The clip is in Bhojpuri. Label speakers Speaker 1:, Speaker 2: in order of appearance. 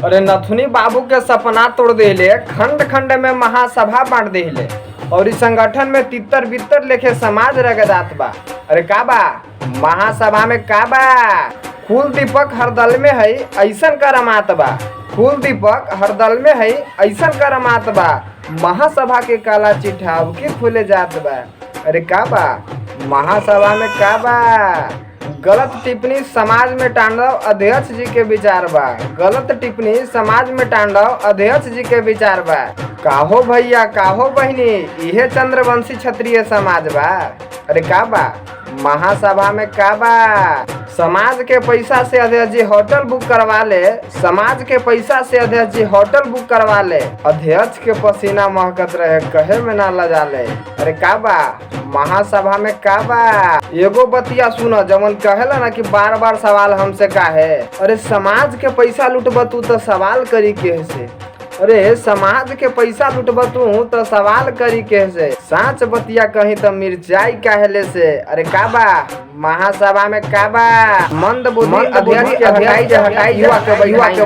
Speaker 1: अरे नथुनी बाबू के सपना तोड़ देले, खंड खंड में महासभा बांट देले और इस संगठन में तितर बितर लेखे समाज रग जात बा। अरे का बा महासभा में का बा? कुल दीपक हर दल में है ऐसन करमात बा। कुल दीपक हर दल में है ऐसन करमात बा। महासभा के काला चिट्ठा अब के खुले जात बा। अरे का बा महासभा में का बा? गलत टिप्पणी समाज में तांडव अध्यक्ष जी के विचार बा। गलत टिप्पणी समाज में तांडव अध्यक्ष जी के विचार बा। काहो भैया काहो बहिनी इहे चंद्रवंशी क्षत्रिय समाज बा। अरे का बा महासभा में का बा? समाज के पैसा से अध्यक्ष जी होटल बुक करवा ले। समाज के पैसा से अध्यक्ष जी होटल बुक करवा ले। अध्यक्ष के पसीना महकत रहे कहे में ना लजा ले। अरे का बा महासभा में का बा? एगो बतिया सुनो जमन कहेला ना कि बार बार सवाल हमसे का है। अरे समाज के पैसा लुटब तू तो सवाल करी के से। अरे समाज के पैसा लुटब तू तो सवाल करी के से। सांच बतिया कहीं तो मिर्चाई काहेले से। अरे का बा महासभा में का बा? मंद बुद्धि अध्यक्ष के हटाई युवा के